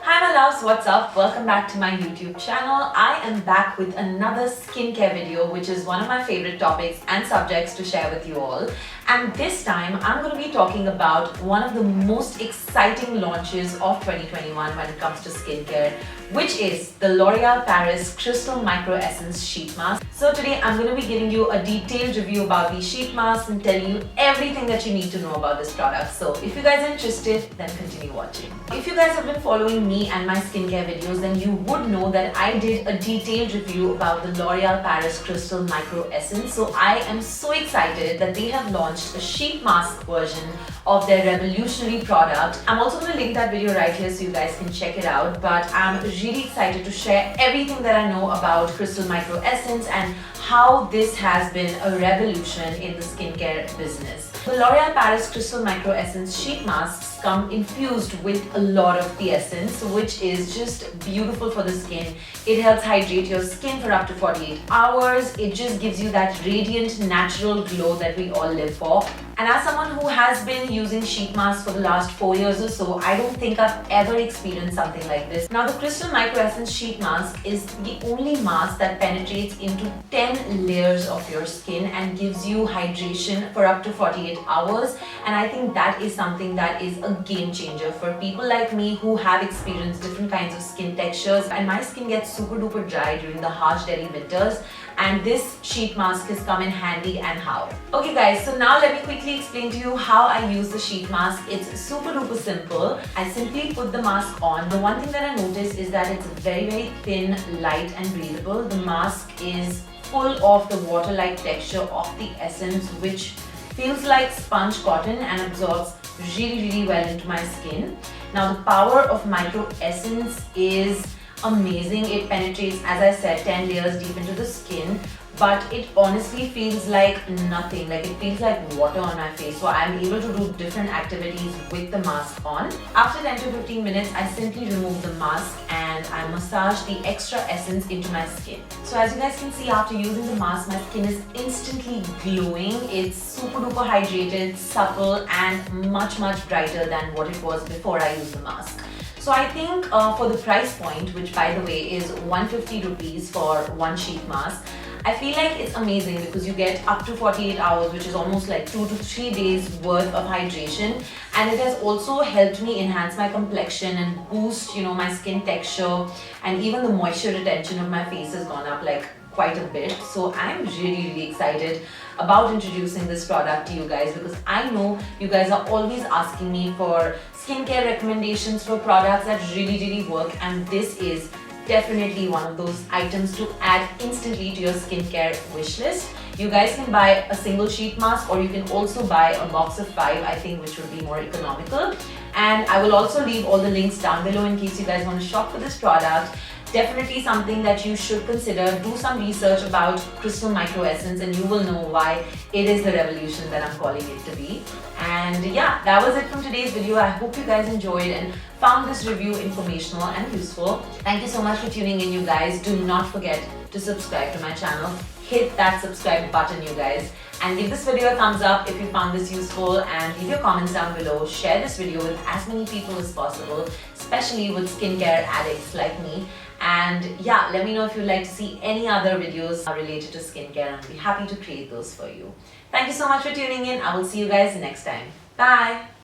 Hi my loves, what's up? Welcome back to my YouTube channel. I am back with another skincare video, which is one of my favorite topics and subjects to share with you all. And this time I'm going to be talking about one of the most exciting launches of 2021 when it comes to skincare, which is the L'Oreal Paris Crystal Microessence Sheet Mask. So today I'm going to be giving you a detailed review about these sheet masks and telling you everything that you need to know about this product. So if you guys are interested, then continue watching. If you guys have been following me and my skincare videos, then you would know that I did a detailed review about the L'Oreal Paris Crystal Microessence. So I am so excited that they have launched a sheet mask version of their revolutionary product. I'm also going to link that video right here so you guys can check it out. But I'm really excited to share everything that I know about Crystal Microessence and how this has been a revolution in the skincare business. The L'Oreal Paris Crystal Microessence sheet masks come infused with a lot of the essence, which is just beautiful for the skin. It helps hydrate your skin for up to 48 hours. It just gives you that radiant, natural glow that we all live for. And as someone who has been using sheet masks for the last 4 years or so, I don't think I've ever experienced something like this. Now, the Crystal Microessence sheet mask is the only mask that penetrates into 10 layers of your skin and gives you hydration for up to 48 hours. And I think that is something that is a game changer for people like me who have experienced different kinds of skin textures. And my skin gets super duper dry during the harsh Delhi winters. And this sheet mask has come in handy and how. Okay guys, so now let me quickly explain to you how I use the sheet mask. It's super duper simple. I simply put the mask on. The one thing that I noticed is that it's very thin, light and breathable. The mask is full of the water-like texture of the essence, which feels like sponge cotton and absorbs really well into my skin. Now the power of Microessence is amazing. It penetrates, as I said, 10 layers deep into the skin, but it honestly feels like nothing. Like, it feels like water on my face. So I'm able to do different activities with the mask on. After 10 to 15 minutes, I simply remove the mask and I massage the extra essence into my skin. So as you guys can see, after using the mask, my skin is instantly glowing. It's super duper hydrated, supple and much brighter than what it was before I used the mask. So I think for the price point, which by the way is 150 rupees for one sheet mask, I feel like it's amazing because you get up to 48 hours, which is almost like 2 to 3 days worth of hydration. And it has also helped me enhance my complexion and boost, my skin texture, and even the moisture retention of my face has gone up like quite a bit. So I'm really excited about introducing this product to you guys because I know you guys are always asking me for skincare recommendations for products that really work, and this is definitely one of those items to add instantly to your skincare wish list. You guys can buy a single sheet mask or you can also buy a box of 5, I think, which would be more economical. And I will also leave all the links down below in case you guys want to shop for this product. Definitely something that you should consider. Do some research about Crystal Microessence and you will know why it is the revolution that I'm calling it to be. And yeah, that was it from today's video. I hope you guys enjoyed and found this review informational and useful. Thank you so much for tuning in, you guys. Do not forget to subscribe to my channel. Hit that subscribe button, you guys. And give this video a thumbs up if you found this useful, and leave your comments down below. Share this video with as many people as possible, especially with skincare addicts like me. And yeah, let me know if you'd like to see any other videos related to skincare, and I'll be happy to create those for you. Thank you so much for tuning in. I will see you guys next time. Bye!